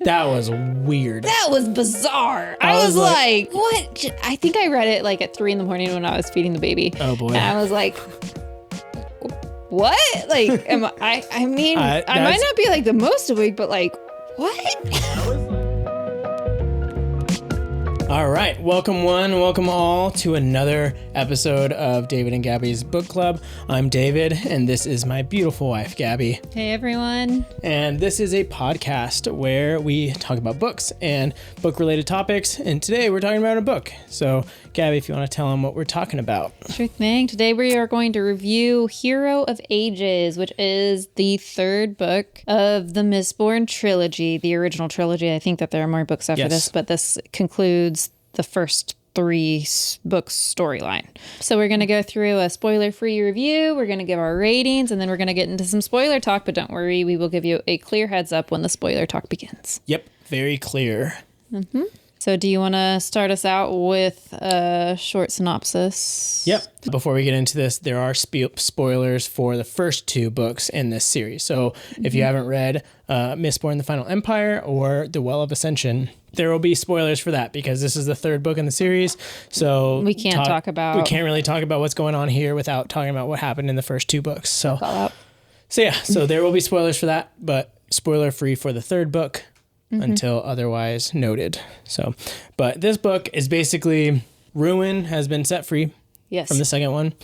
That was weird. That was bizarre. I was like, what? I think I read it like at 3 a.m. when I was feeding the baby. Oh boy. And I was like, what? Like, I might not be like the most awake, but like, what? All right. Welcome welcome all to another episode of David and Gabby's Book Club. I'm David, and this is my beautiful wife, Gabby. Hey, everyone. And this is a podcast where we talk about books and book-related topics. And today we're talking about a book. So, Gabby, if you want to tell them what we're talking about. Sure thing. Today we are going to review Hero of Ages, which is the third book of the Mistborn trilogy, the original trilogy. I think that there are more books after this, but this concludes the first 3 books storyline. So we're going to go through a spoiler-free review. We're going to give our ratings, and then we're going to get into some spoiler talk. But don't worry, we will give you a clear heads up when the spoiler talk begins. Yep, very clear. Mm-hmm. So do you want to start us out with a short synopsis? Yep. Before we get into this, there are spoilers for the first 2 books in this series. So if you haven't read Mistborn: The Final Empire or The Well of Ascension, there will be spoilers for that because this is the 3rd book in the series. So we can't really talk about what's going on here without talking about what happened in the first 2 books. So there will be spoilers for that, but spoiler free for the 3rd book. Until otherwise noted. But this book is basically Ruin has been set free from the second one.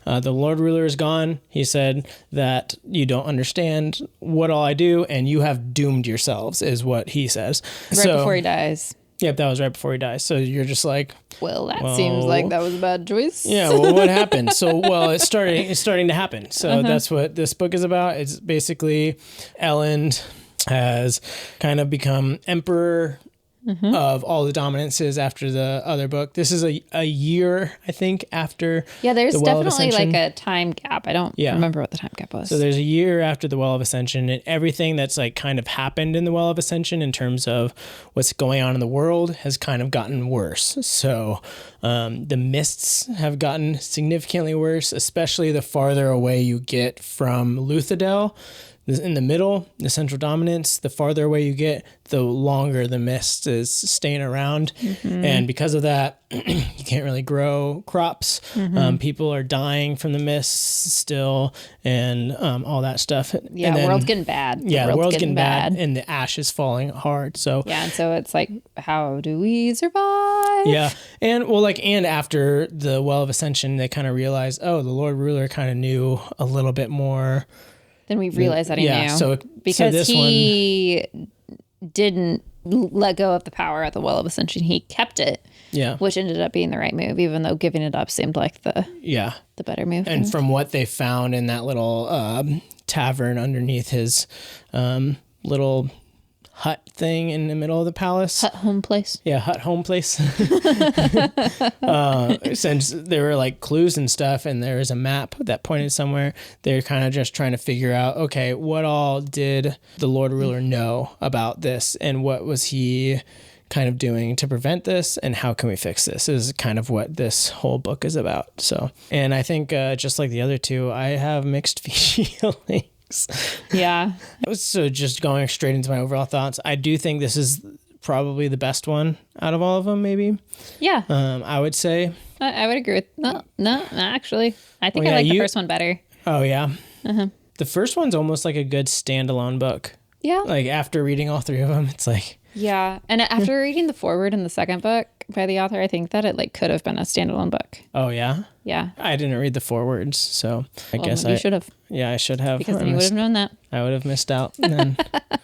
The Lord Ruler is gone. He said that you don't understand what all I do and you have doomed yourselves is what he says. Before he dies. Yep, that was right before he dies. So you're just like, well, seems like that was a bad choice. Yeah, well, what happened? It's starting to happen. So that's what this book is about. It's basically Elend has kind of become emperor of all the dominances after the other book. This is a year, I think, after there's the Well of definitely Ascension. like a time gap. I don't remember what the time gap was. So there's a year after the Well of Ascension, and everything that's like kind of happened in the Well of Ascension in terms of what's going on in the world has kind of gotten worse. So the mists have gotten significantly worse, especially the farther away you get from Luthadel. In the middle, the central dominance, the farther away you get, the longer the mist is staying around. And because of that, you can't really grow crops. People are dying from the mist still and all that stuff. Yeah, the world's getting bad. The world's getting bad and the ash is falling hard. So and so it's like, how do we survive? Yeah. And after the Well of Ascension, they kind of realized, the Lord Ruler kind of knew a little bit more. Then we realized that he knew. Because he didn't let go of the power at the Well of Ascension. He kept it, which ended up being the right move, even though giving it up seemed like the better move. And from what they found in that little tavern underneath his little hut thing in the middle of the palace. Hut home place. Yeah, hut home place. Since there were like clues and stuff and there was a map that pointed somewhere, they're kind of just trying to figure out, okay, what all did the Lord Ruler know about this and what was he kind of doing to prevent this and how can we fix this is kind of what this whole book is about. So, and I think just like the other 2, I have mixed feelings. Yeah. So just going straight into my overall thoughts, I do think this is probably the best one out of all of them, maybe. Yeah. I would say. I would agree with no, actually. I think I like the first one better. Oh, yeah. The first one's almost like a good standalone book. Yeah. Like after reading all 3 of them, it's like. Yeah. And after reading the foreword in the second book by the author, I think that it like could have been a standalone book. Oh, yeah? Yeah. I didn't read the forewords, so I guess you should have. Yeah, I should have. Because then you would have known that. I would have missed out. And then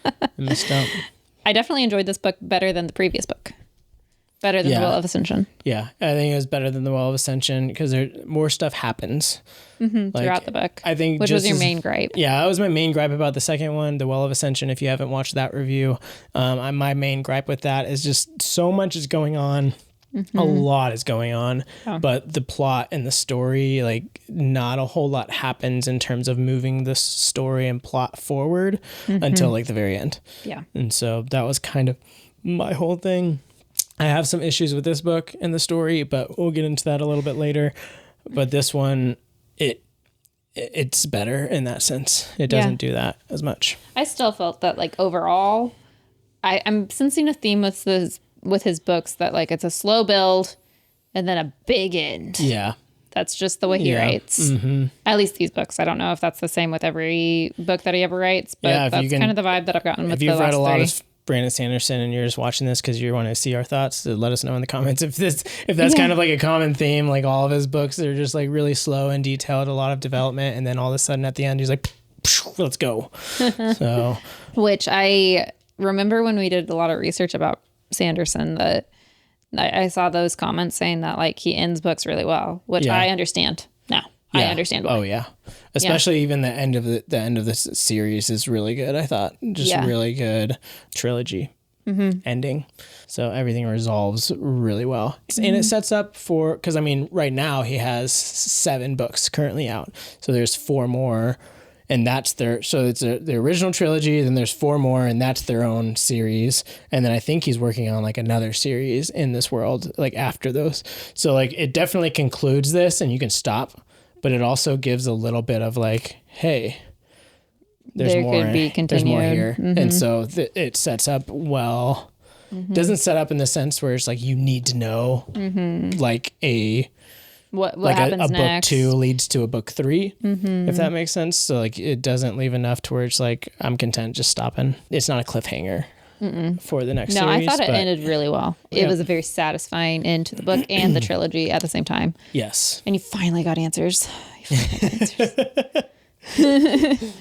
I missed out. I definitely enjoyed this book better than the previous book. Better than The Well of Ascension. Yeah, I think it was better than The Well of Ascension because more stuff happens. Throughout the book. I think which was your main gripe. Yeah, that was my main gripe about the second one, The Well of Ascension. If you haven't watched that review, my main gripe with that is just so much is going on. A lot is going on, but the plot and the story, like not a whole lot happens in terms of moving the story and plot forward until like the very end. Yeah. And so that was kind of my whole thing. I have some issues with this book and the story, but we'll get into that a little bit later. But this one, it's better in that sense. It doesn't do that as much. I still felt that like overall I'm sensing a theme with his books that like it's a slow build and then a big end. Yeah. That's just the way he writes. Mm-hmm. At least these books. I don't know if that's the same with every book that he ever writes, but that's kind of the vibe that I've gotten with the last three. If you've read a lot of Brandon Sanderson and you're just watching this because you want to see our thoughts, let us know in the comments if that's kind of like a common theme. Like all of his books are just like really slow and detailed, a lot of development, and then all of a sudden at the end he's like, let's go. So, which I remember when we did a lot of research about Sanderson, that I saw those comments saying that like he ends books really well, which I understand now. I understand why. Oh yeah, especially even the end of this series is really good. I thought just really good trilogy ending. So everything resolves really well, and it sets up for, because I mean right now he has 7 books currently out, so there's 4 more. And that's it's the original trilogy, then there's 4 more, and that's their own series. And then I think he's working on like another series in this world, like after those. So like it definitely concludes this and you can stop, but it also gives a little bit of like, hey, there's more here. Mm-hmm. And so it sets up well. Mm-hmm. Doesn't set up in the sense where it's like you need to know like what like happens a next. Book 2 leads to a book 3, if that makes sense. So like it doesn't leave enough to where it's like I'm content just stopping. It's not a cliffhanger for the next series. No, I thought it ended really well. It was a very satisfying end to the book and the trilogy at the same time. Yes. And you finally got answers.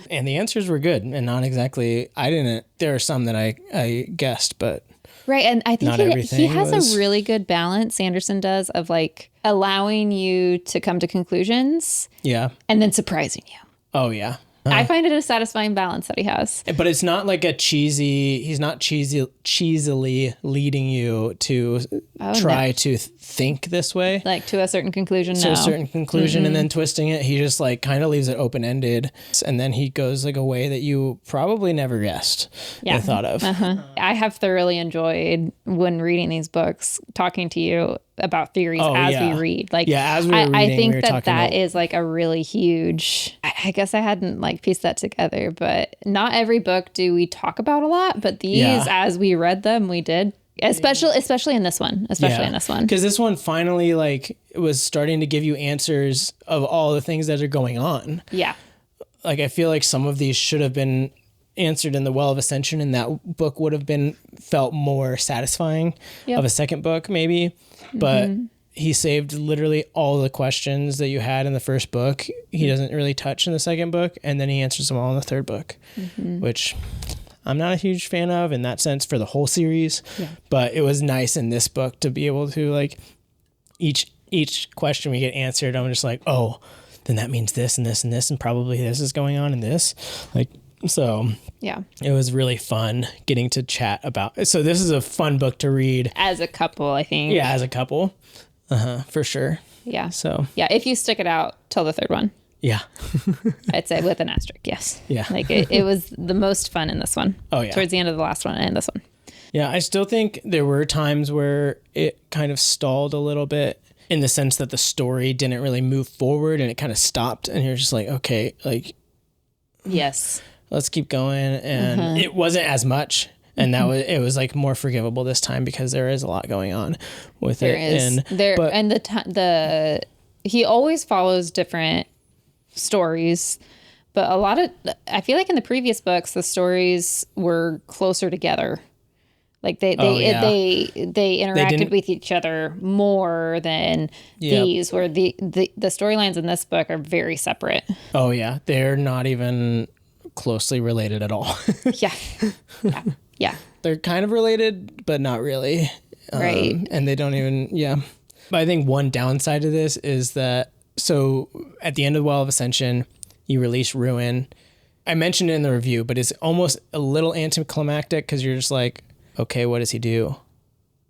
And the answers were good and not exactly, there are some that I guessed, but right. And I think he has a really good balance, Sanderson does, of like allowing you to come to conclusions. Yeah. And then surprising you. Oh, yeah. I find it a satisfying balance that he has. But it's not like he's not cheesily leading you to try to think this way. Like to a certain conclusion, to a certain conclusion, and then twisting it. He just like kind of leaves it open-ended. And then he goes like a way that you probably never guessed or thought of. I have thoroughly enjoyed when reading these books, talking to you about theories we read. Like, as we were reading, I think that is like a really huge, I guess I hadn't like pieced that together, but not every book do we talk about a lot, but these, as we read them, we did. Especially in this one. Because this one finally like was starting to give you answers of all the things that are going on. Yeah. Like I feel like some of these should have been answered in the Well of Ascension, and that book would have felt more satisfying of a second book maybe. But he saved literally all the questions that you had in the first book. He doesn't really touch in the second book, and then he answers them all in the third book, which I'm not a huge fan of in that sense for the whole series. Yeah. But it was nice in this book to be able to like each question we get answered, I'm just like, oh, then that means this and this and this, and probably this is going on in this. Like, so it was really fun getting to chat about. So this is a fun book to read as a couple, I think. Yeah, as a couple, for sure. Yeah. So if you stick it out till the third one. Yeah. I'd say with an asterisk. Yes. Yeah. Like it was the most fun in this one. Oh yeah. Towards the end of the last one and this one. Yeah, I still think there were times where it kind of stalled a little bit in the sense that the story didn't really move forward and it kind of stopped, and you're just like, okay, like, yes, let's keep going. And it wasn't as much. And it was like more forgivable this time because there is a lot going on with there it. And he always follows different stories, but I feel like in the previous books, the stories were closer together. Like they interacted with each other more than these, where the storylines in this book are very separate. Oh yeah. They're not even closely related at all. Yeah. They're kind of related, but not really. Right. And they don't even, But I think one downside to this is that, so at the end of the Well of Ascension, you release Ruin. I mentioned it in the review, but it's almost a little anticlimactic because you're just like, okay, what does he do?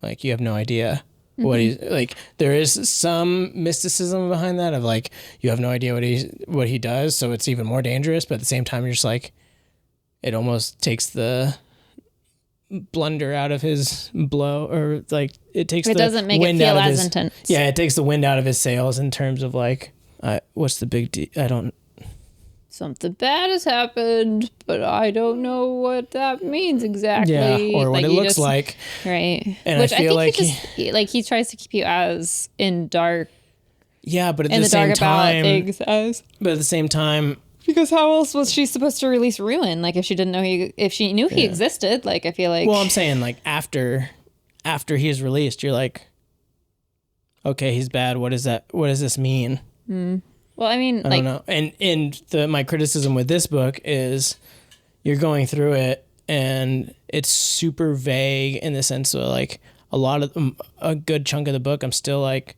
Like, you have no idea what he's like. There is some mysticism behind that of like, you have no idea what he does. So it's even more dangerous. But at the same time, you're just like, it almost takes the blunder out of his blow, or like it doesn't make it feel as intense. Yeah, it takes the wind out of his sails in terms of like, what's the big deal? something bad has happened, but I don't know what that means exactly. Yeah, or what it looks like. Right. And Which I feel think he tries to keep you as in dark. Yeah, but at the same time, but at the same time, because how else was she supposed to release Ruin? Like if she didn't know if she knew he existed, like I feel like. Well, I'm saying like after he's released, you're like, okay, he's bad. What is that? What does this mean? Well, I mean, I don't know. And my criticism with this book is you're going through it and it's super vague in the sense of like a good chunk of the book. I'm still like,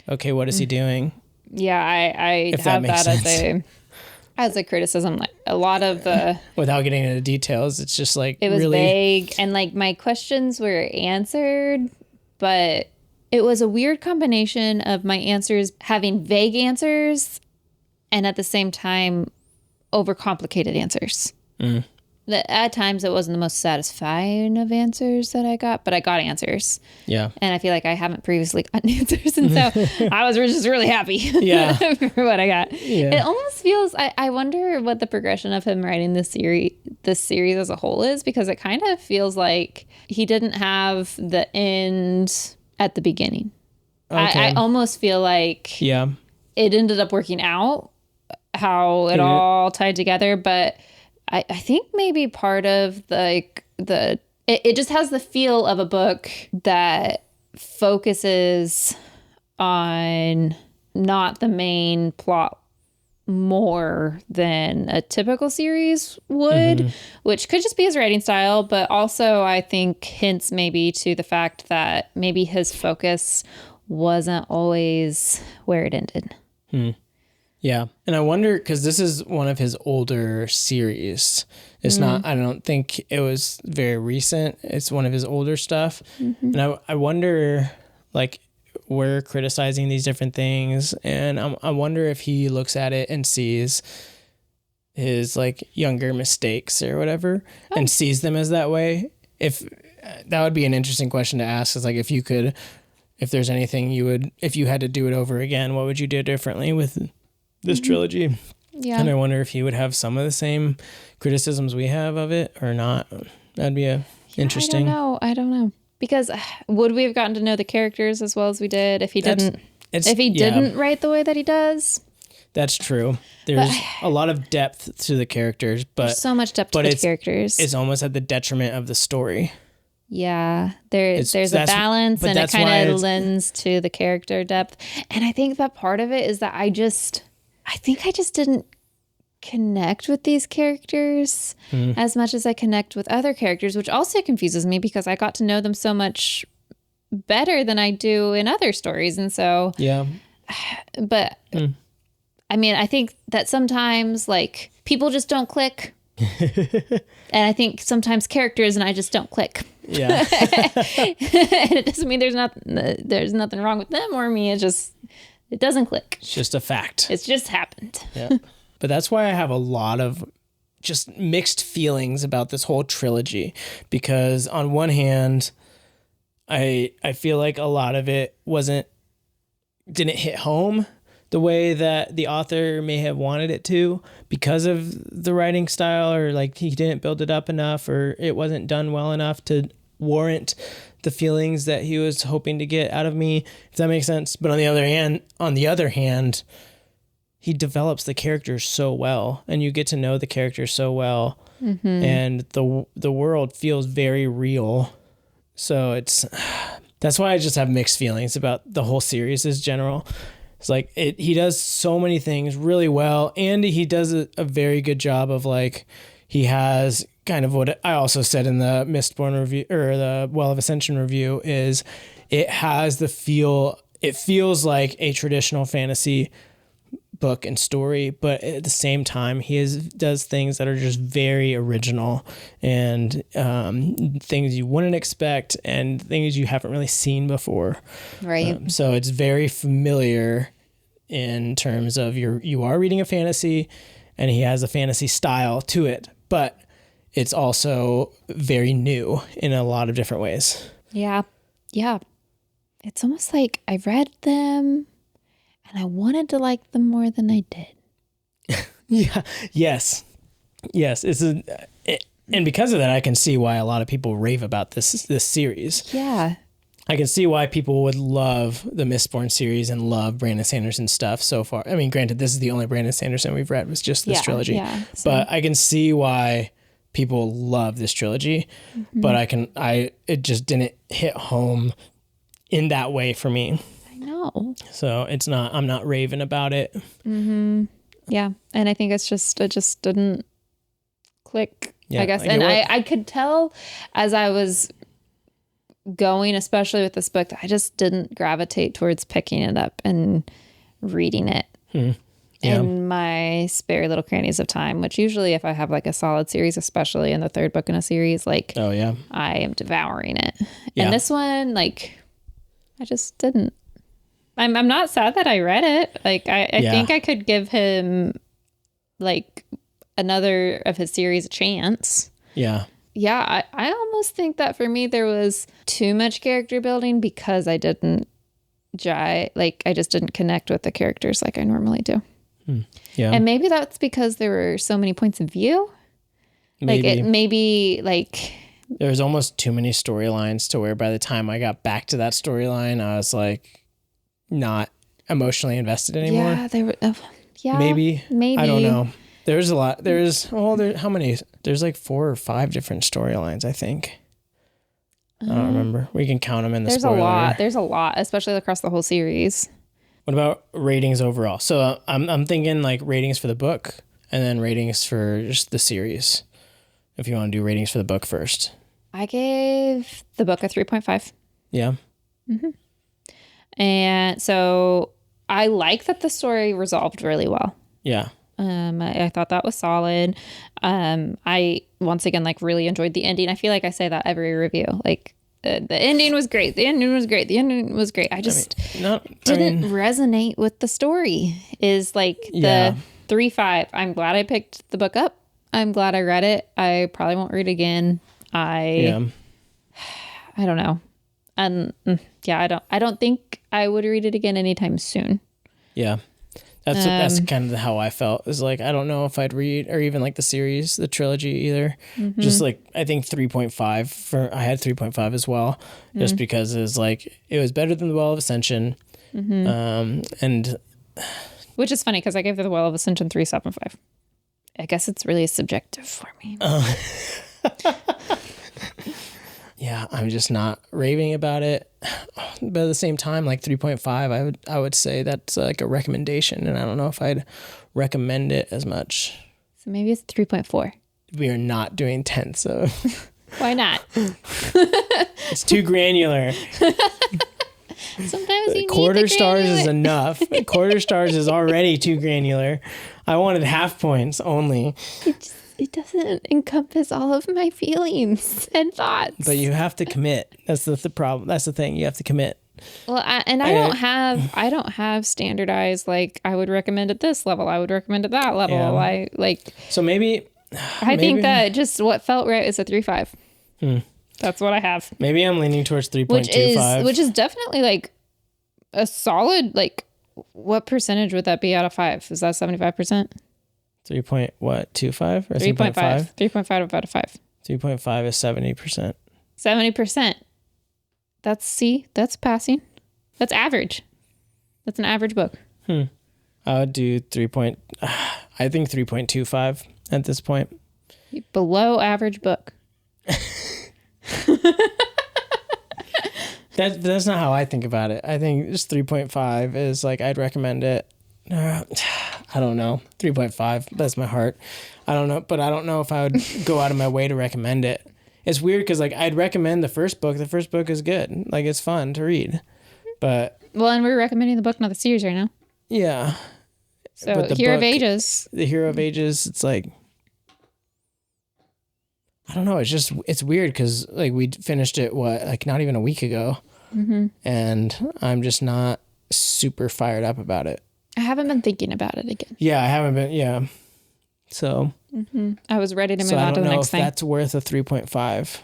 okay, what is he doing? Yeah, I have that as a criticism. Like a lot of the without getting into details, it's just like it was really vague and like my questions were answered, but it was a weird combination of my answers having vague answers and at the same time overcomplicated answers. At times it wasn't the most satisfying of answers that I got, but I got answers. Yeah. And I feel like I haven't previously gotten answers. And so I was just really happy for what I got. Yeah. It almost feels, I wonder what the progression of him writing this series as a whole is, because it kind of feels like he didn't have the end at the beginning. Okay. I almost feel like it ended up working out how it all tied together, but I think maybe part of it just has the feel of a book that focuses on not the main plot more than a typical series would, which could just be his writing style, but also I think hints maybe to the fact that maybe his focus wasn't always where it ended. Yeah. And I wonder, because this is one of his older series. It's not, I don't think it was very recent. It's one of his older stuff. And I wonder, like, we're criticizing these different things. And I wonder if he looks at it and sees his, like, younger mistakes or whatever and sees them as that way. If that would be an interesting question to ask, is like, if there's anything if you had to do it over again, what would you do differently with this trilogy? Yeah. And I wonder if he would have some of the same criticisms we have of it or not. That'd be interesting. I don't know. Because would we have gotten to know the characters as well as we did if he didn't write the way that he does? That's true. There's a lot of depth to the characters, but there's so much depth to the characters. It's almost at the detriment of the story. Yeah, there's a balance and it kind of lends to the character depth. And I think that part of it is that I think I just didn't connect with these characters as much as I connect with other characters, which also confuses me because I got to know them so much better than I do in other stories. And so, but I mean, I think that sometimes like people just don't click. And I think sometimes characters and I just don't click. Yeah. And it doesn't mean there's nothing wrong with them or me. It doesn't click. It's just a fact. It's just happened. Yeah. But that's why I have a lot of just mixed feelings about this whole trilogy, because on one hand, I feel like a lot of it didn't hit home the way that the author may have wanted it to because of the writing style, or like he didn't build it up enough, or it wasn't done well enough to warrant the feelings that he was hoping to get out of me, if that makes sense. But on the other hand, he develops the characters so well, and you get to know the characters so well, and the world feels very real. So that's why I just have mixed feelings about the whole series as general. It's like he does so many things really well, and he does a very good job of like, he has kind of what I also said in the Mistborn review or the Well of Ascension review is it feels like a traditional fantasy book and story, but at the same time does things that are just very original and things you wouldn't expect and things you haven't really seen before. Right. So it's very familiar in terms of you are reading a fantasy, and he has a fantasy style to it, but it's also very new in a lot of different ways. Yeah. Yeah. It's almost like I read them and I wanted to like them more than I did. Yeah. Yes. Yes. And because of that, I can see why a lot of people rave about this series. Yeah. I can see why people would love the Mistborn series and love Brandon Sanderson stuff so far. I mean, granted, this is the only Brandon Sanderson we've read was just this trilogy. Yeah. So. But I can see why people love this trilogy. But it just didn't hit home in that way for me. I know. So I'm not raving about it. Mm-hmm. Yeah. And I think it just didn't click, yeah, I guess. Like and I could tell as I was going, especially with this book, that I just didn't gravitate towards picking it up and reading it in my spare little crannies of time, which usually if I have like a solid series, especially in the third book in a series, like, oh yeah, I am devouring it. Yeah. And this one, like, I just didn't. I'm not sad that I read it. Like, I think I could give him like another of his series a chance. Yeah. Yeah, I almost think that for me there was too much character building because I didn't I just didn't connect with the characters like I normally do. Yeah. And maybe that's because there were so many points of view. Maybe. Like there was almost too many storylines to where by the time I got back to that storyline, I was like not emotionally invested anymore. Yeah, there were Maybe. I don't know. There's a lot. How many? There's like 4 or 5 different storylines, I think. I don't remember. We can count them in the spoiler. There's a lot, especially across the whole series. What about ratings overall? So I'm thinking like ratings for the book and then ratings for just the series. If you want to do ratings for the book first. I gave the book a 3.5. Yeah. Mm-hmm. And so I like that the story resolved really well. Yeah. I thought that was solid. I once again like really enjoyed the ending. I feel like I say that every review. Like the ending was great. The ending was great. The ending was great. I just didn't resonate with the story. Is like the 3.5. I'm glad I picked the book up. I'm glad I read it. I probably won't read it again. I don't know. I don't think I would read it again anytime soon. Yeah. That's kind of how I felt. Is like, I don't know if I'd read or even like the series, the trilogy either. Mm-hmm. Just like, I think 3.5 I had 3.5 as well, just because it was better than the Well of Ascension. Mm-hmm. And which is funny because I gave the Well of Ascension 3.75. I guess it's really subjective for me. Yeah, I'm just not raving about it. But at the same time, like 3.5, I would say that's like a recommendation, and I don't know if I'd recommend it as much. So maybe it's 3.4. We are not doing 10, so why not? It's too granular. Sometimes you quarter need stars is enough. Quarter stars is already too granular. I wanted half points only. It doesn't encompass all of my feelings and thoughts. But you have to commit. That's the problem. That's the thing. You have to commit. Well, I don't have standardized, like, I would recommend at this level. I would recommend at that level. Yeah. So maybe. I think that just what felt right is a 3.5. That's what I have. Maybe I'm leaning towards 3.25. Which is definitely like a solid, like, what percentage would that be out of 5? Is that 75%? 3.25 or 3.5? 3.5 out of 5. 3.5 is 70%. 70%. That's passing. That's average. That's an average book. I would do I think 3.25 at this point. Below average book. That's not how I think about it. I think just 3.5 is like, I'd recommend it. I don't know. 3.5. That's my heart. I don't know. But I don't know if I would go out of my way to recommend it. It's weird because like I'd recommend the first book. The first book is good. Like it's fun to read. But and we're recommending the book, not the series right now. Yeah. So Hero of Ages. The Hero of Ages, it's like, I don't know. It's weird because like we finished it, like not even a week ago. Mm-hmm. And I'm just not super fired up about it. I haven't been thinking about it again. Yeah, I haven't been. Yeah. So. Mm-hmm. I was ready to move on to the next thing. That's worth a 3.5.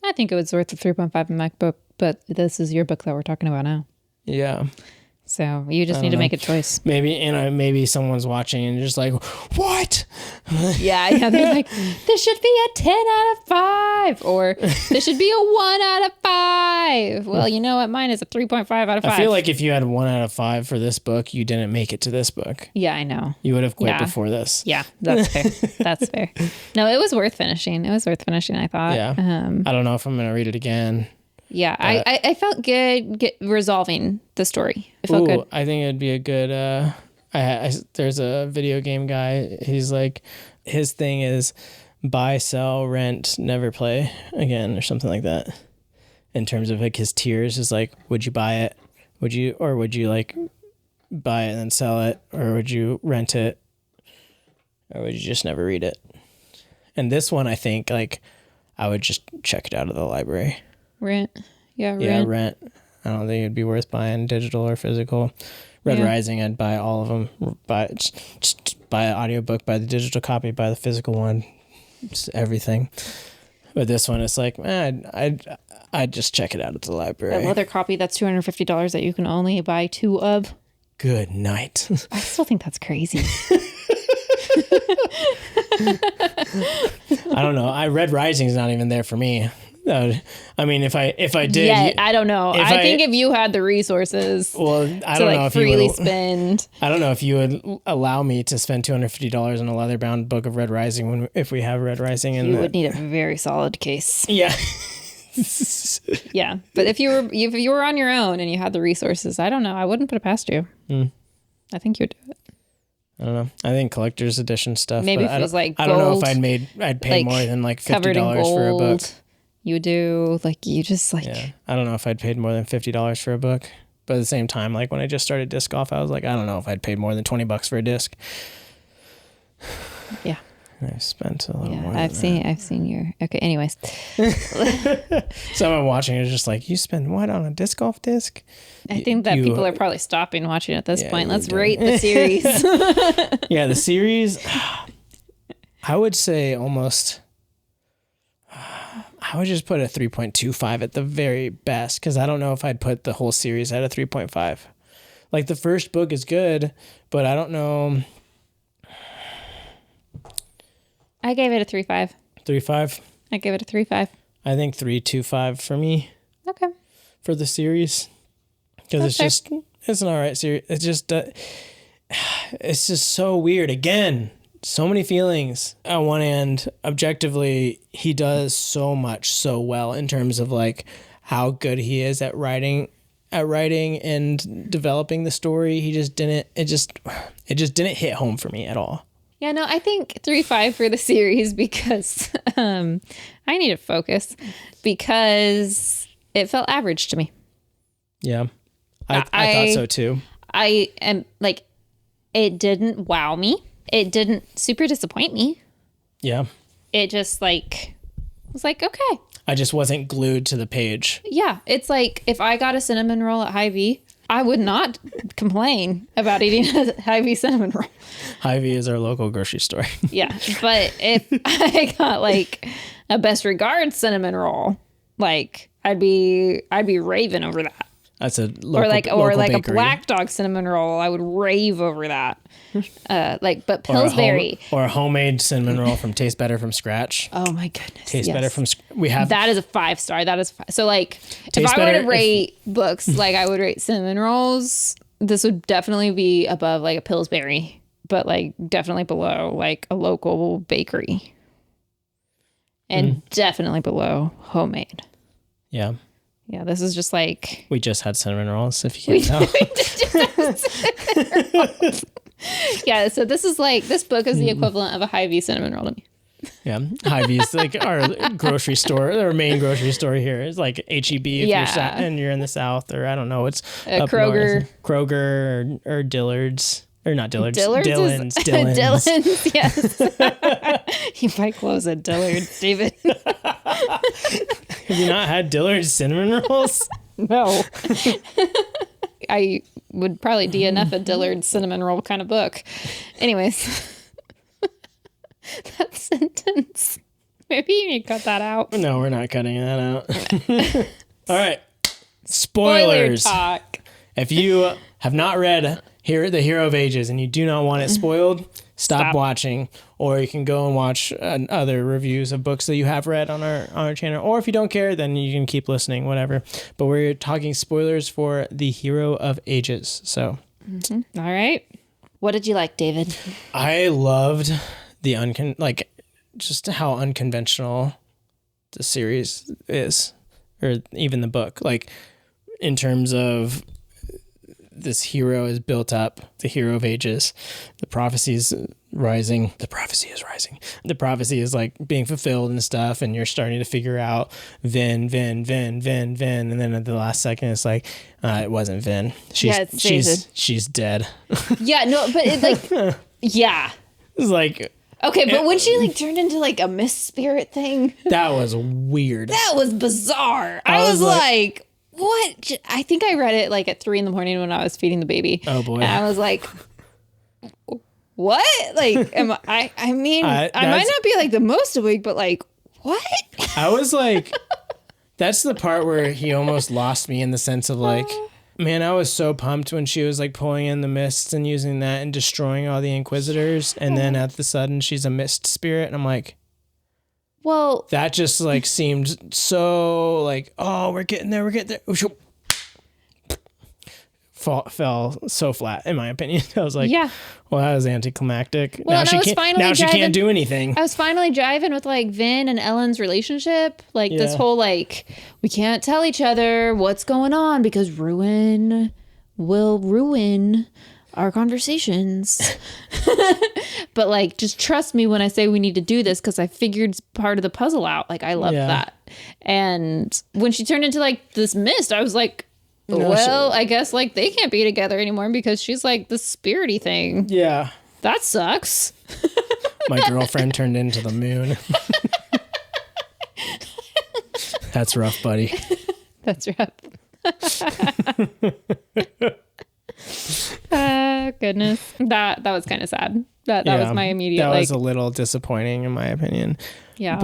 I think it was worth a 3.5 in my book, but this is your book that we're talking about now. Yeah. So you just need to make a choice. Maybe someone's watching and just like, what? Yeah. They're like, this should be a 10 out of 5, or this should be a 1 out of 5. Well, you know what? Mine is a 3.5 out of 5. I feel like if you had 1 out of 5 for this book, you didn't make it to this book. Yeah, I know. You would have quit before this. Yeah, that's fair. That's fair. No, it was worth finishing. I thought. Yeah. I don't know if I'm going to read it again. Yeah, I felt good resolving the story. It felt good. I think it'd be a good, there's a video game guy. He's like, his thing is buy, sell, rent, never play again, or something like that. In terms of like his tiers is like, would you buy it? Would you like buy it and then sell it? Or would you rent it? Or would you just never read it? And this one, I think like I would just check it out of the library. Rent. Yeah, rent. I don't think it'd be worth buying digital or physical. Red Rising, I'd buy all of them. Just buy an audiobook, buy the digital copy, buy the physical one. Just everything. But this one, it's like, I'd just check it out at the library. That leather copy, that's $250 that you can only buy 2 of. Good night. I still think that's crazy. I don't know. Red Rising is not even there for me. I mean, if I did, yeah, I don't know. I think if you had the resources, I don't know if freely you would, spend. I don't know if you would allow me to spend $250 on a leather-bound book of Red Rising if we have Red Rising. You would need a very solid case. Yeah. Yeah, but if you were on your own and you had the resources, I don't know. I wouldn't put it past you. I think you'd do it. I don't know. I think collector's edition stuff. Maybe if it was like gold, I don't know if I'd pay more than like $50 for a book. You would do Yeah, I don't know if I'd paid more than $50 for a book, but at the same time, like when I just started disc golf, I was like, I don't know if I'd paid more than $20 for a disc. Yeah, I've spent a little more. I've seen your. Okay, anyways. Someone watching is just like, you spend what on a disc golf disc? I think that people are probably stopping watching at this point. Let's rate the series. Yeah, the series. I would say almost. I would just put a 3.25 at the very best, because I don't know if I'd put the whole series at a 3.5. Like the first book is good, but I don't know. I gave it a 3.5. 3.5? I gave it a 3.5. I think 3.25 for me. Okay. For the series. Because it's an all right series. It's just so weird. Again, so many feelings. On one end, objectively, he does so much so well in terms of like how good he is at writing and developing the story. It just didn't hit home for me at all. Yeah, no, I think 3.5 for the series because I need to focus because it felt average to me. Yeah, I thought so too. I am like, it didn't wow me. It didn't super disappoint me. Yeah. It just like was like, okay. I just wasn't glued to the page. Yeah. It's like if I got a cinnamon roll at Hy-Vee, I would not complain about eating a Hy-Vee cinnamon roll. Hy-Vee is our local grocery store. Yeah. But if I got like a Best Regards cinnamon roll, like I'd be raving over that. That's a local bakery. A Black Dog cinnamon roll. I would rave over that. But Pillsbury or a homemade cinnamon roll from Taste Better from Scratch. Oh my goodness! Taste Better from we have that is a 5-star. That is so like if I were to rate books, like I would rate cinnamon rolls. This would definitely be above like a Pillsbury, but like definitely below like a local bakery, and definitely below homemade. Yeah. Yeah, this is just like... We just had cinnamon rolls, if you can't tell. Yeah, so this book is the equivalent of a Hy-Vee cinnamon roll to me. Yeah, Hy-Vee's like our grocery store, our main grocery store here. It's like H-E-B if you're in the South, or I don't know, it's Kroger. Kroger or Dillard's. Or not Dillard's. Dillon's. Dillon's, yes. You might close at Dillard's, David. Have you not had Dillard's cinnamon rolls? No. I would probably DNF a Dillard's cinnamon roll kind of book. Anyways. That sentence. Maybe you need to cut that out. No, we're not cutting that out. All right. Spoilers. Spoiler talk. If you have not read The Hero of Ages and you do not want it spoiled, stop watching. Or you can go and watch other reviews of books that you have read on our channel. Or if you don't care, then you can keep listening, whatever. But we're talking spoilers for The Hero of Ages. So, all right. What did you like, David? I loved just how unconventional the series is, or even the book. Like, in terms of this hero is built up, the hero of ages, the prophecy is rising. The prophecy is like being fulfilled and stuff, and you're starting to figure out Vin, and then at the last second it's like it wasn't Vin. She's dead. Yeah, no, but it's like yeah. It's like okay, but when she like turned into like a mist spirit thing, that was weird. That was bizarre. I was like, what? I think I read it like at 3 a.m. when I was feeding the baby. Oh boy. And I was like, what? Like, I might not be like the most awake, but like, what? I was like, that's the part where he almost lost me in the sense of like, man, I was so pumped when she was like pulling in the mists and using that and destroying all the Inquisitors. And then at the sudden she's a mist spirit. And I'm like, well, that just like seemed so like, oh, we're getting there. Fell so flat, in my opinion. I was like, yeah, well, that was anticlimactic. Well, now she can't do anything. I was finally jiving with like Vin and Ellen's relationship. Like this whole like, we can't tell each other what's going on because ruin will ruin our conversations. But like, just trust me when I say we need to do this because I figured part of the puzzle out. Like I loved that. And when she turned into like this mist, I was like, I guess like they can't be together anymore because she's like the spirity thing. Yeah. That sucks. My girlfriend turned into the moon. That's rough, buddy. That's rough. Goodness. That was kind of sad. That was my immediate. That was a little disappointing in my opinion. Yeah. But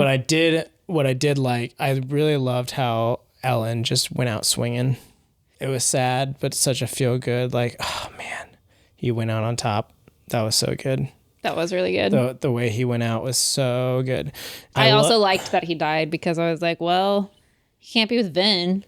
what I did like, I really loved how Ellen just went out swinging. It was sad, but such a feel good. Like, oh man, he went out on top. That was so good. That was really good. The way he went out was so good. I also liked that he died because I was like, well, he can't be with Vin.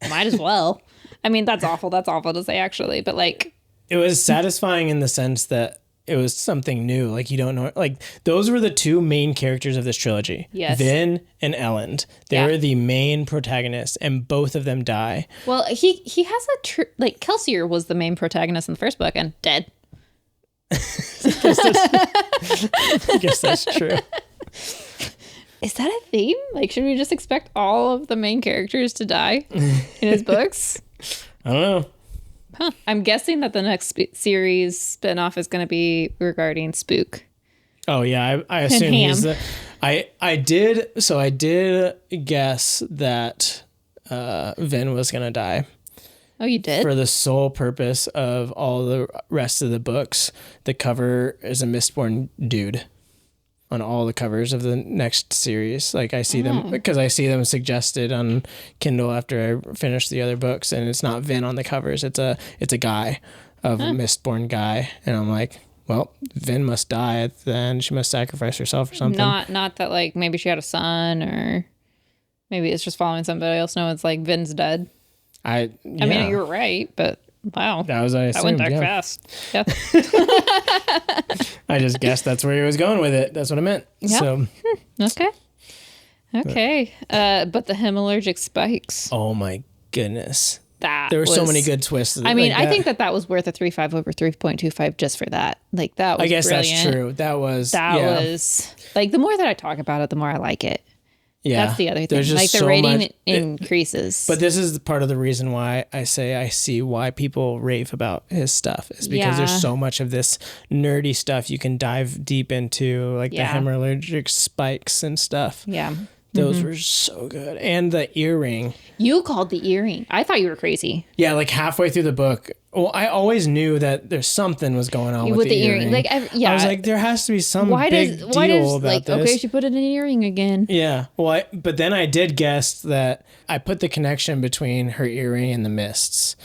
Might as well. I mean, that's awful. That's awful to say actually, but like, it was satisfying in the sense that it was something new. Like you don't know, like those were the two main characters of this trilogy. Yes. Vin and Ellen. They were the main protagonists and both of them die. Well, he has like Kelsier was the main protagonist in the first book and dead. I guess that's true. Is that a theme? Like, should we just expect all of the main characters to die in his books? I don't know. Huh. I'm guessing that the next series spinoff is going to be regarding Spook. Oh yeah, I assume he's the. I did guess that Vin was going to die. Oh, you did? For the sole purpose of all the rest of the books. The cover is a Mistborn dude on all the covers of the next series. Like I see them because I see them suggested on Kindle after I finish the other books, and it's not Vin on the covers. It's a guy of a Mistborn guy, and I'm like, well, Vin must die at the end. She must sacrifice herself or something. Not that like maybe she had a son or maybe it's just following somebody else. No, it's like Vin's dead. I mean, you were right, but wow. That was, I assumed, that went back fast. Yeah. I just guessed that's where he was going with it. That's what I meant. Yep. So. Okay. But the hemalurgic spikes. Oh my goodness. There were so many good twists. I mean, I think that was worth a 3.5 over 3.25 just for that. Like that was I guess brilliant. That's true. That was like the more that I talk about it, the more I like it. Yeah, that's the other thing. Like the so rating increases. But this is part of the reason why I say I see why people rave about his stuff is because there's so much of this nerdy stuff you can dive deep into, like the hemalurgic spikes and stuff. Yeah. Those were so good. And the earring. You called the earring. I thought you were crazy. Yeah, like halfway through the book. Well, I always knew that there's something was going on with the earring. Like, I was like, there has to be some big deal about this. Okay, she put it in an earring again. Yeah. Well, but then I did guess that I put the connection between her earring and the mists.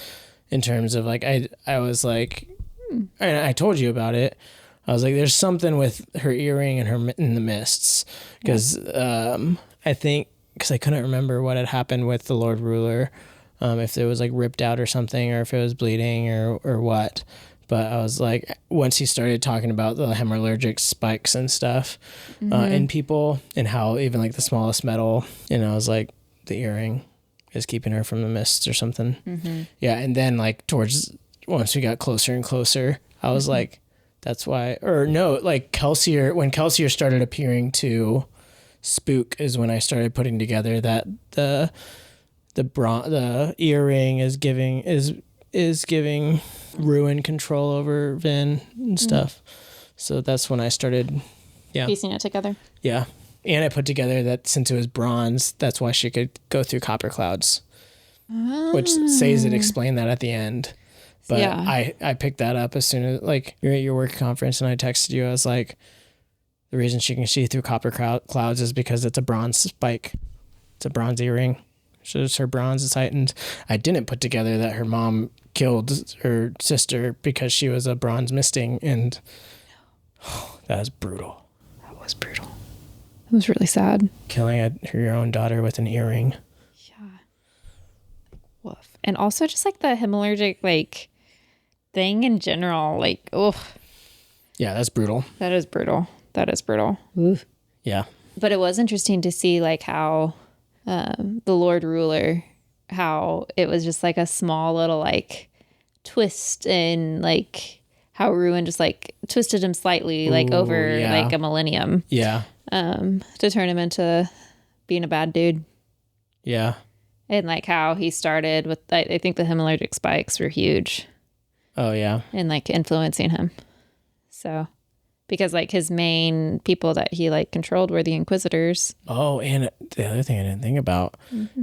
in terms of like, I was like, and I told you about it. I was like, there's something with her earring and her in the mists. Because I think, because I couldn't remember what had happened with the Lord Ruler, if it was like ripped out or something, or if it was bleeding or what. But I was like, once he started talking about the hemorrhagic spikes and stuff in people, and how even like the smallest metal, and I was like, the earring is keeping her from the mists or something. Yeah. And then like once we got closer and closer, I was like, that's why, or no, like when Kelsier started appearing to Spook is when I started putting together that the earring is giving Ruin control over Vin and stuff. So that's when I started piecing it together. Yeah. And I put together that since it was bronze, that's why she could go through copper clouds. Which Sazed explained that at the end. But I picked that up as soon as, like, you're at your work conference and I texted you. I was like, the reason she can see through copper clouds is because it's a bronze spike. It's a bronze earring. So her bronze is heightened. I didn't put together that her mom killed her sister because she was a bronze misting, and that was brutal. That was brutal. It was really sad. Killing your own daughter with an earring. Yeah. Woof. And also just like the hemorrhagic like thing in general, like, oh. Yeah, that's brutal. That is brutal. Oof. Yeah. But it was interesting to see like how the Lord Ruler, how it was just like a small little like twist in like how Ruin just like twisted him slightly like over like a millennium. Yeah. To turn him into being a bad dude. Yeah. And like how he started with, I think the hemorrhagic spikes were huge. Oh yeah. And like influencing him. So, because like his main people that he like controlled were the Inquisitors. Oh, and the other thing I didn't think about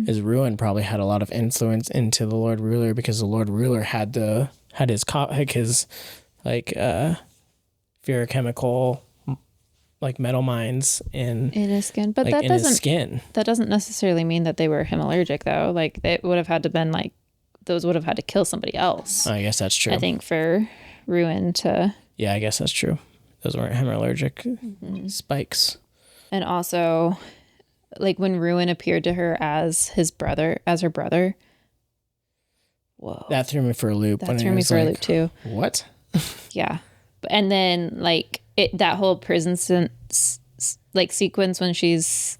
is Ruin probably had a lot of influence into the Lord Ruler, because the Lord Ruler had his like ferochemical like metal mines in his skin, but like, that doesn't necessarily mean that they were hemorrhagic though. Like they would have had to been like, those would have had to kill somebody else. I guess that's true. I think for Ruin to. Yeah, I guess that's true. Those weren't hemorrhagic spikes. And also, like when Ruin appeared to her as her brother. Whoa. That threw me for a loop. That threw me for a loop too. What? Yeah. And then like that whole prison sequence when she's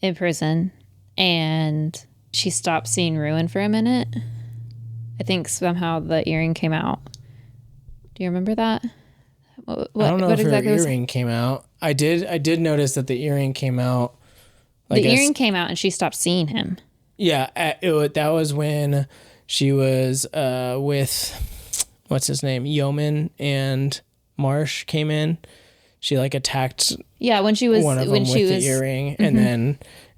in prison and she stopped seeing Ruin for a minute. I think somehow the earring came out. Do you remember that? I don't know if exactly her earring came out. I did notice that the earring came out. The earring came out and she stopped seeing him. Yeah, that was when she was with, what's his name? Yeoman and Marsh came in. She like attacked. Yeah, when she was one of them with the earring,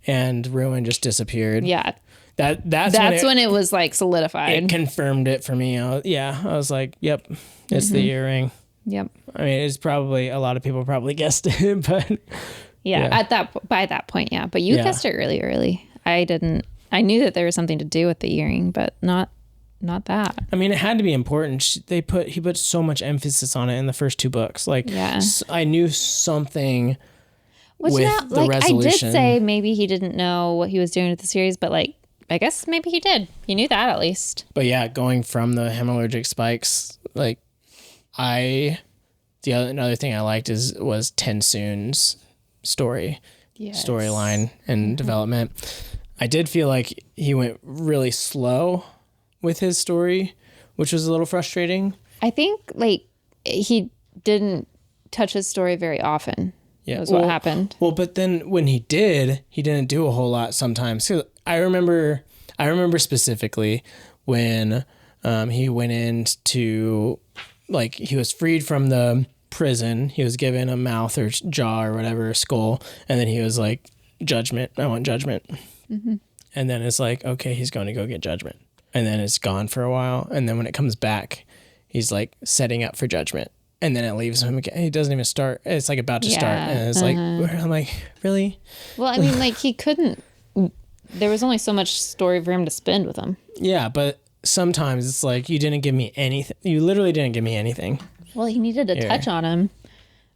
and Ruin just disappeared. Yeah, that's when it was like solidified. It confirmed it for me. I was like, yep, it's the earring. Yep. I mean, it's probably a lot of people probably guessed it, but by that point, yeah. But you guessed it really early. I didn't. I knew that there was something to do with the earring, but not that. I mean, it had to be important. He put so much emphasis on it in the first two books. Like, I knew something with the resolution. I did say maybe he didn't know what he was doing with the series, but like, I guess maybe he did. He knew that at least. But yeah, going from the hemorrhagic spikes, like, another thing I liked was Tensoon's storyline and development. I did feel like he went really slow with his story, which was a little frustrating. I think like he didn't touch his story very often. Yeah, was what happened. Well, but then when he didn't do a whole lot sometimes. So I remember specifically when he went into, like, he was freed from the prison. He was given a mouth or jaw or whatever, a skull, and then he was like, judgment. I want judgment. Mm-hmm. And then it's like, okay, he's going to go get judgment. And then it's gone for a while. And then when it comes back, he's like setting up for judgment. And then it leaves him again. He doesn't even start. It's like about to start. And it's like, I'm like, really? Well, I mean, like he couldn't, there was only so much story for him to spend with him. Yeah. But sometimes it's like, you didn't give me anything. You literally didn't give me anything. Well, he needed to touch on him,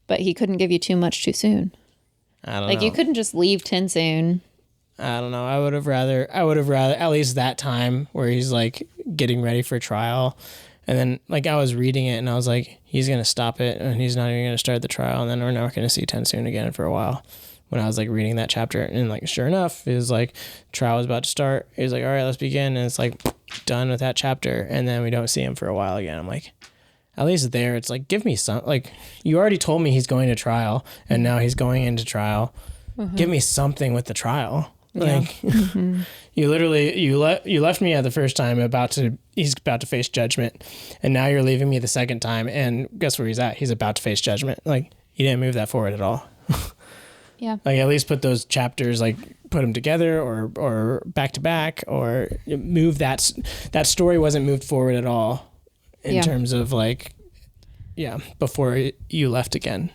but he couldn't give you too much too soon. I don't know. You couldn't just leave soon. I don't know. I would have rather at least that time where he's like getting ready for trial. And then like I was reading it and I was like, he's going to stop it and he's not even going to start the trial. And then we're not going to see Tensoon again for a while. When I was like reading that chapter, and like sure enough, it was like trial was about to start. He was like, all right, let's begin. And it's like done with that chapter. And then we don't see him for a while again. I'm like, at least there, it's like, give me some, like, you already told me he's going to trial and now he's going into trial. Give me something with the trial. Like you literally, you left me at the first time he's about to face judgment. And now you're leaving me the second time. And guess where he's at? He's about to face judgment. Like you didn't move that forward at all. Yeah. Like at least put those chapters, like put them together or back to back, or move that story wasn't moved forward at all in terms of like, before you left again.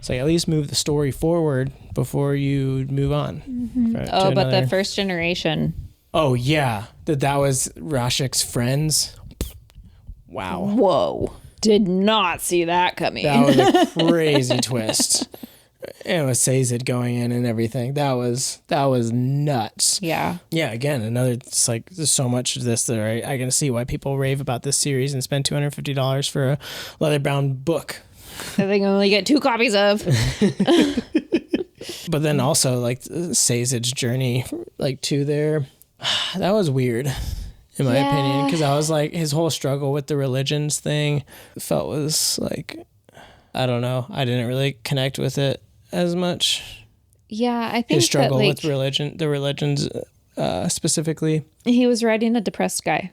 So at least move the story forward before you move on. But the first generation. Oh yeah. That was Rashik's friends. Wow. Whoa. Did not see that coming. That was a crazy twist. And with Sazed going in and everything, that was nuts. Yeah. Yeah. Again, it's like there's so much of this that I can see why people rave about this series and spend $250 for a leather-bound book. That they can only get 2 copies of. But then also like Sazed's journey, like to there, that was weird, in my opinion, because I was like his whole struggle with the religions thing felt was like, I don't know, I didn't really connect with it as much. Yeah, I think his struggle with the religions specifically. He was writing a depressed guy.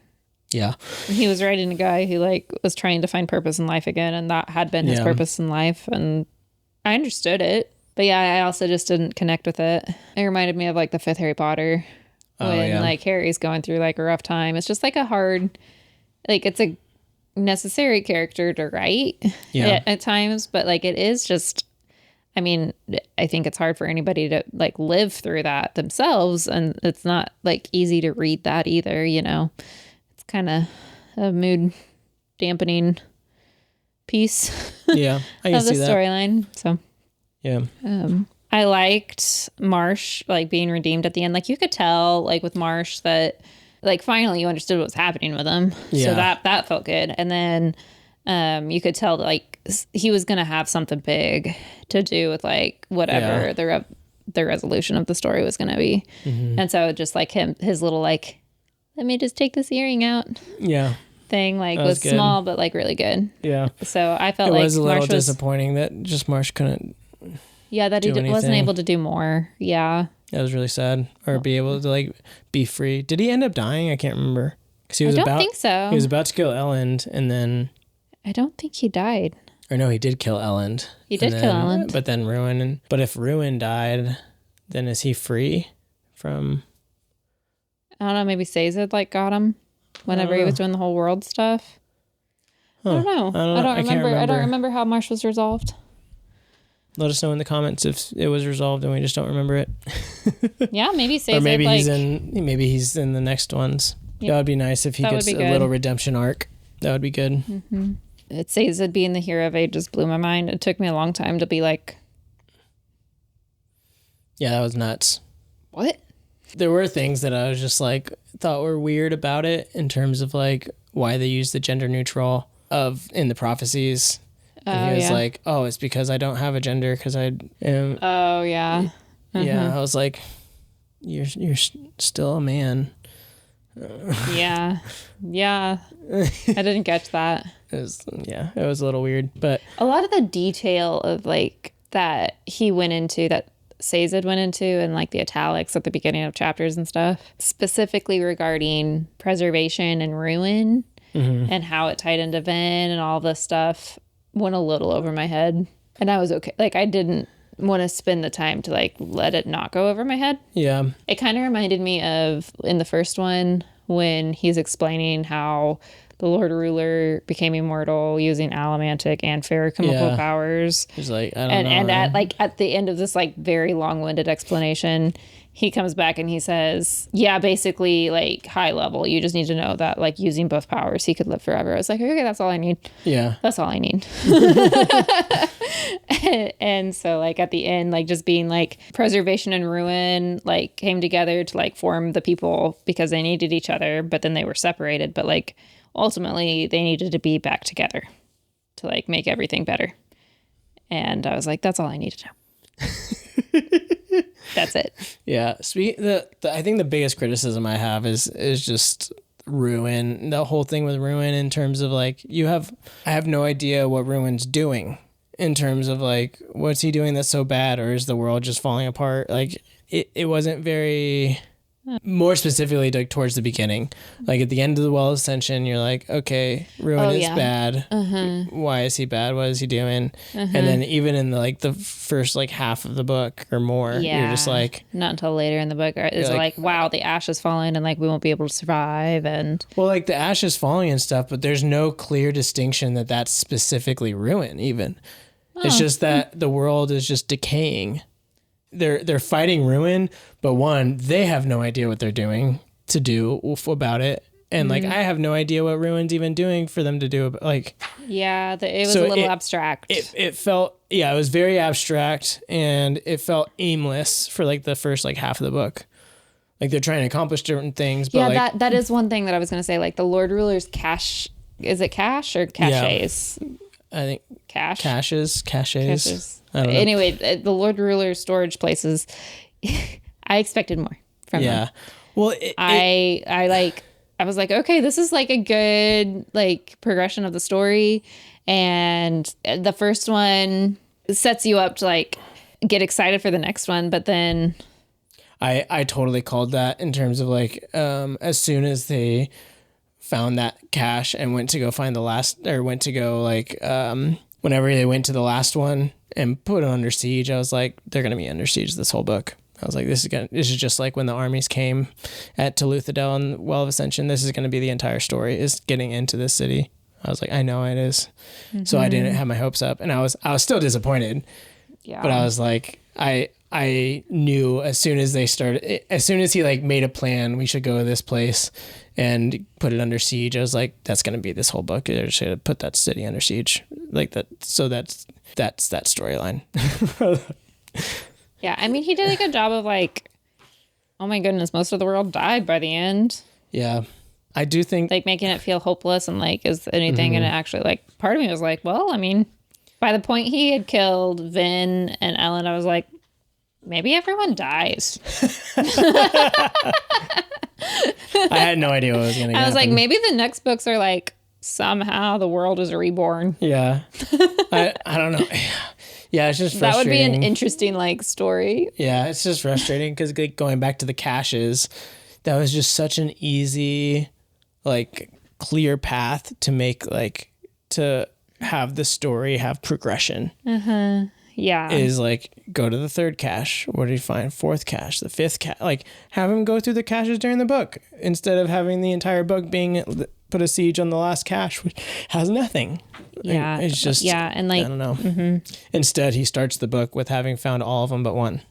Yeah. He was writing a guy who like was trying to find purpose in life again, and that had been his purpose in life, and I understood it. But yeah, I also just didn't connect with it. It reminded me of like the 5th Harry Potter when like Harry's going through like a rough time. It's just like a hard, like it's a necessary character to write at times, but like it is just, I mean, I think it's hard for anybody to like live through that themselves, and it's not like easy to read that either, you know. It's kind of a mood dampening piece Yeah, I can of the see that storyline. So yeah. I liked Marsh like being redeemed at the end. Like you could tell like with Marsh that like finally you understood what was happening with him. Yeah. So that felt good. And then you could tell that like he was going to have something big to do with like whatever the resolution of the story was going to be. And so just like his little like, let me just take this earring out. Yeah. Thing like was small but like really good. Yeah. So I felt like it was a little disappointing that just Marsh couldn't. Yeah, that he wasn't able to do more. Yeah. That was really sad. Or be able to like be free. Did he end up dying? I can't remember. Because I don't think so. He was about to kill Elend, and then I don't think he died. Or no, he did kill Elend. He did kill Elend. But then Ruin. But if Ruin died, then is he free from? I don't know. Maybe Sazed like got him whenever he was doing the whole world stuff. Huh. I don't know. I don't remember. I don't remember how Marsh was resolved. Let us know in the comments if it was resolved and we just don't remember it. Yeah, maybe Sazed. Or maybe he's in the next ones. That would be nice if he gets a little redemption arc. That would be good. Mm-hmm. It Sazed being the hero of ages blew my mind. It took me a long time to be like, yeah, that was nuts. What? There were things that I was just like thought were weird about it in terms of like why they used the gender neutral in the prophecies. And he was like, oh, it's because I don't have a gender because I am. Oh, yeah. Yeah, I was like, you're still a man. Yeah. Yeah. I didn't catch that. It was a little weird. But a lot of the detail of like that he went into, that Sazed went into, and like the italics at the beginning of chapters and stuff, specifically regarding preservation and ruin and how it tied into Vin and all this stuff, went a little over my head, and I was okay. Like I didn't want to spend the time to like let it not go over my head. Yeah. It kind of reminded me of in the first one when he's explaining how the Lord Ruler became immortal using allomantic and ferrochemical powers. He's like, I don't know. And at the end of this like very long-winded explanation, he comes back and he says, yeah, basically like high level. You just need to know that like using both powers, he could live forever. I was like, okay, that's all I need. Yeah. That's all I need. And so like at the end, like just being like preservation and ruin, like came together to like form the people because they needed each other, but then they were separated. But like ultimately they needed to be back together to like make everything better. And I was like, that's all I need to know. That's it. Yeah. I think the biggest criticism I have is just Ruin. The whole thing with Ruin in terms of like I have no idea what Ruin's doing in terms of like what's he doing that's so bad, or is the world just falling apart? Like it wasn't very. More specifically, like towards the beginning, like at the end of the Well Ascension, you're like, okay, Ruin is bad. Why is he bad? What is he doing? And then even in the first like half of the book or more, you're just like, not until later in the book is like, wow, the ash is falling and like we won't be able to survive. And well, like the ash is falling and stuff, but there's no clear distinction that that's specifically Ruin. Even it's just that the world is just decaying. They're fighting Ruin, but one, they have no idea what they're doing to do about it. And like, I have no idea what Ruin's even doing for them to do. Like, yeah, it was a little abstract. It felt, it was very abstract, and it felt aimless for like the first like half of the book. Like they're trying to accomplish different things. But yeah, that is one thing that I was going to say. Like the Lord Ruler's cache, is it cache or caches? Yeah. I think caches. I don't know. Anyway, the Lord Ruler storage places, I expected more from them. Well, I was like, okay, this is like a good like progression of the story, and the first one sets you up to like get excited for the next one, but then I totally called that in terms of like as soon as they found that cache and went to go find whenever they went to the last one and put it under siege, I was like, they're going to be under siege this whole book. I was like, this is just like when the armies came at Toluthadel and Well of Ascension. This is going to be the entire story, is getting into this city. I was like, I know it is. So I didn't have my hopes up, and I was still disappointed. Yeah. But I was like, I knew as soon as he like made a plan, we should go to this place and put it under siege. I was like, that's going to be this whole book. They're just going to put that city under siege like that. So that's that storyline. Yeah. I mean, he did a good job of like, oh my goodness, most of the world died by the end. Yeah. I do think like making it feel hopeless and like, is anything going to actually like, part of me was like, well, I mean, by the point he had killed Vin and Ellen, I was like, maybe everyone dies. I had no idea what was going to happen. I was like, maybe the next books are like, somehow the world is reborn. Yeah. I don't know. Yeah, it's just frustrating. That would be an interesting like story. Yeah, it's just frustrating because like, going back to the caches, that was just such an easy, like clear path to make like, to have the story have progression. Yeah. Is like, go to the third cache. What do you find? Fourth cache, the fifth cache. Like, have him go through the caches during the book instead of having the entire book being put a siege on the last cache, which has nothing. Yeah. It's just, and like, I don't know. Instead, he starts the book with having found all of them but one.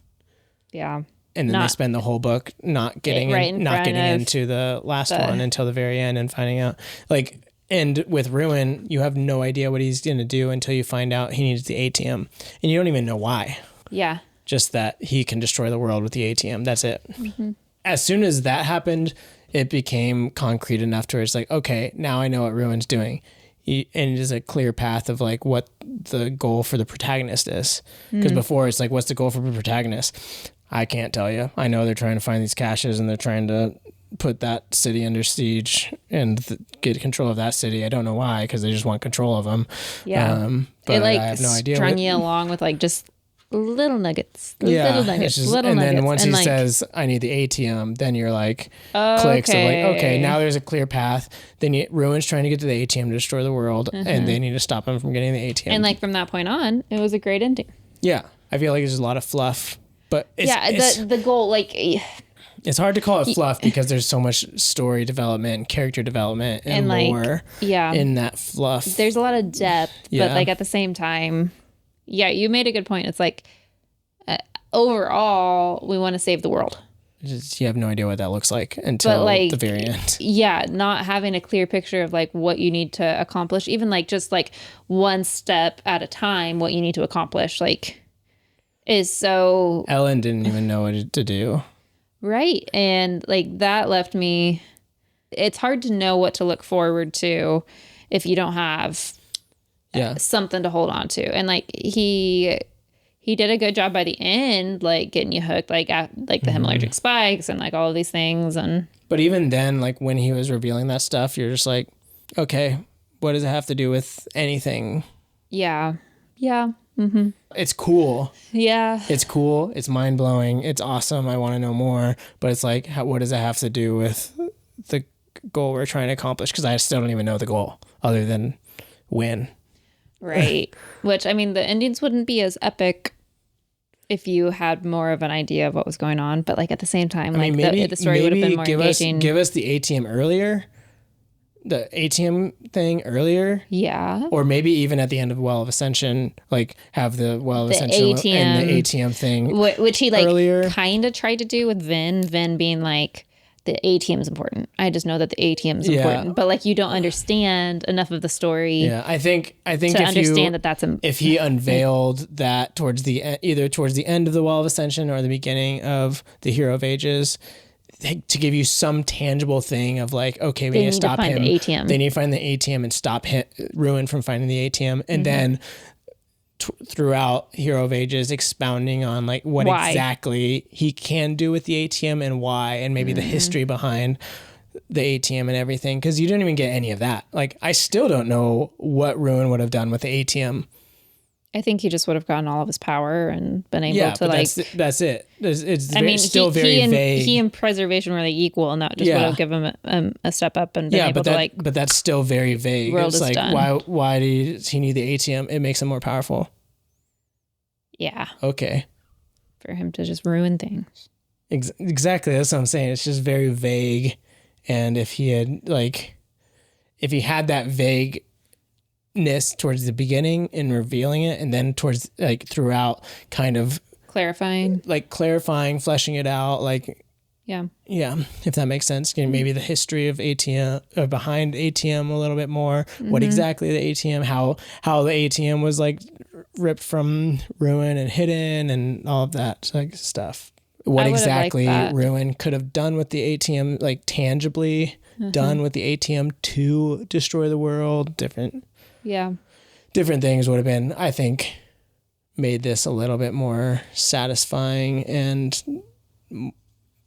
Yeah. And then they spend the whole book not getting into the last one until the very end and finding out. Like, and with Ruin, you have no idea what he's going to do until you find out he needs the ATM. And you don't even know why. Yeah. Just that he can destroy the world with the ATM. That's it. As soon as that happened, it became concrete enough to where it's like, okay, now I know what Ruin's doing. And it is a clear path of like what the goal for the protagonist is. Because before it's like, what's the goal for the protagonist? I can't tell you. I know they're trying to find these caches and they're trying to put that city under siege and get control of that city. I don't know why, because they just want control of them. Yeah. But it like I have no idea. Strung you along with like just little nuggets. Little nuggets. And then once he says, I need the ATM, then you're like, clicks of like, okay, now there's a clear path. Then Ruin's trying to get to the ATM to destroy the world, and they need to stop him from getting the ATM. And like from that point on, it was a great ending. Yeah. I feel like there's a lot of fluff, but it's, the goal, like, it's hard to call it fluff because there's so much story development, character development, and lore in that fluff. There's a lot of depth, but like at the same time, you made a good point. It's like overall, we want to save the world. you have no idea what that looks like until the very end. Yeah, not having a clear picture of like what you need to accomplish, even like just like one step at a time, what you need to accomplish, like is so. Ellen didn't even know what to do. Right. And like that left me, it's hard to know what to look forward to if you don't have something to hold on to. And like he did a good job by the end, like getting you hooked, like at like the hemorrhagic spikes and like all of these things. But even then, like when he was revealing that stuff, you're just like, okay, what does it have to do with anything? Yeah. Yeah. Mm-hmm. It's cool. Yeah. It's cool. It's mind blowing. It's awesome. I want to know more. But it's like, what does it have to do with the goal we're trying to accomplish? Because I still don't even know the goal other than win. Right. Which, I mean, the endings wouldn't be as epic if you had more of an idea of what was going on. But like at the same time, like the story would have been more engaging. Give us the ATM earlier. The ATM thing earlier. Yeah. Or maybe even at the end of Well of Ascension, like have the Well of Ascension ATM, and the ATM thing. Which he like earlier. Kind of tried to do with Vin being like, the ATM is important. I just know that the ATM is important, but like you don't understand enough of the story. Yeah, I think to understand that's if he unveiled that towards either towards the end of the Well of Ascension or the beginning of the Hero of Ages, to give you some tangible thing of like, okay, we need to stop him. The ATM. They need to find the ATM and stop Ruin from finding the ATM, and then throughout Hero of Ages expounding on like what exactly he can do with the ATM and why, and maybe the history behind the ATM and everything, because you didn't even get any of that. Like I still don't know what Ruin would have done with the ATM. I think he just would have gotten all of his power and been able to like. That's it. It's still very vague. He and Preservation were like equal, and that just would have given him a step up and been able to like. But that's still very vague. World it's is like done. why does he need the ATM? It makes him more powerful. Yeah. Okay. For him to just ruin things. Exactly. That's what I'm saying. It's just very vague, and if he had that vague towards the beginning in revealing it, and then towards like throughout kind of clarifying, fleshing it out, like if that makes sense. Maybe the history of ATM or behind ATM a little bit more, what exactly the ATM, how the ATM was like ripped from Ruin and hidden and all of that like stuff, what exactly Ruin could have done with the ATM, like tangibly done with the ATM to destroy the world. Different things would have been, I think, made this a little bit more satisfying and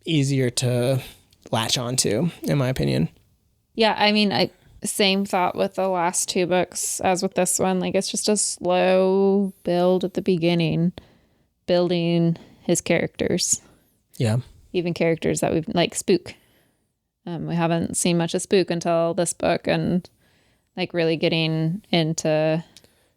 easier to latch onto, in my opinion. Yeah, I mean, same thought with the last two books as with this one. Like, it's just a slow build at the beginning, building his characters. Yeah. Even characters that we've, like Spook. We haven't seen much of Spook until this book, and like really getting into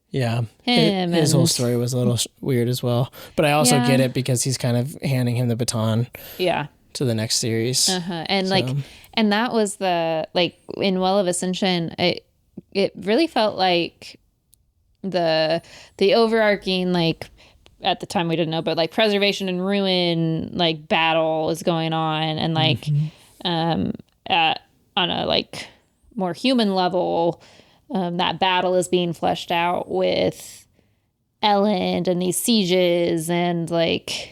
him. His whole story was a little weird as well. But I also get it because he's kind of handing him the baton. Yeah. To the next series. And like, and that was the, like in Well of Ascension, it really felt like the overarching, like at the time we didn't know, but like Preservation and Ruin, like battle is going on, and like on a like more human level, that battle is being fleshed out with Ellen and these sieges and like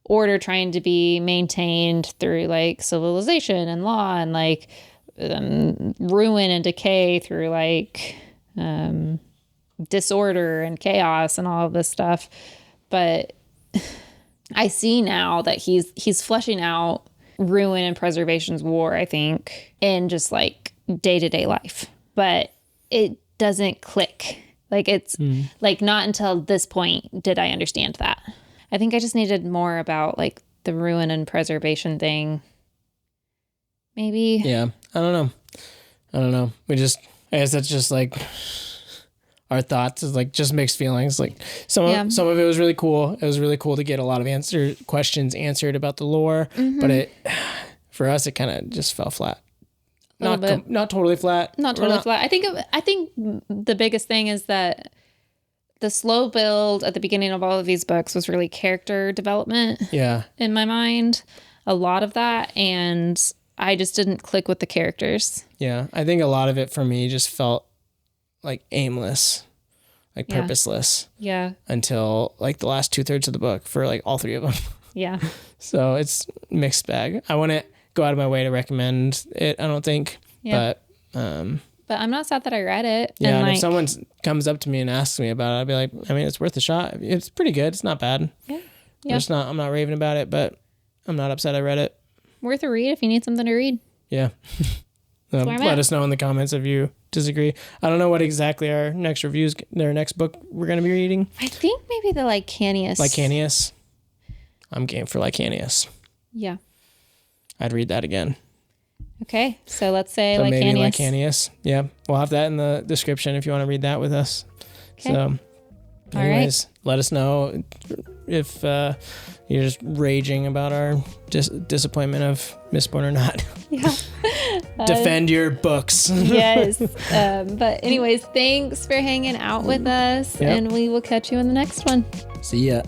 order trying to be maintained through like civilization and law, and like ruin and decay through like disorder and chaos and all of this stuff. But I see now that he's fleshing out Ruin and Preservation's war, I think, in just like day-to-day life. But it doesn't click. Like it's like not until this point did I understand that. I think I just needed more about like the Ruin and Preservation thing. Maybe. Yeah. I don't know. I guess that's just like our thoughts, is like just mixed feelings. Like some of it was really cool. It was really cool to get a lot of questions answered about the lore, but for us it kind of just fell flat. Not totally flat. Not totally flat. I think the biggest thing is that the slow build at the beginning of all of these books was really character development. Yeah. In my mind, a lot of that, and I just didn't click with the characters. Yeah, I think a lot of it for me just felt like aimless, like purposeless. Yeah. Until like the last 2/3 of the book for like all 3 of them. Yeah. So it's mixed bag. I wouldn't go out of my way to recommend it, I don't think. Yeah. But I'm not sad that I read it. Yeah, and if someone comes up to me and asks me about it, I'd be like, I mean, it's worth a shot. It's pretty good. It's not bad. Yeah. Yeah. I'm not raving about it, but I'm not upset I read it. Worth a read if you need something to read. Yeah. Let us know in the comments if you disagree. I don't know what exactly our next book we're going to be reading. I think maybe the Lycanius. Lycanius. I'm game for Lycanius. Yeah. I'd read that again. Okay, so let's say Lycanius. Maybe Lycanius. Yeah, we'll have that in the description if you want to read that with us. Okay. So, anyways, let us know if you're just raging about our disappointment of Mistborn or not. Yeah. Defend your books. Yes. But anyways, thanks for hanging out with us, and we will catch you in the next one. See ya.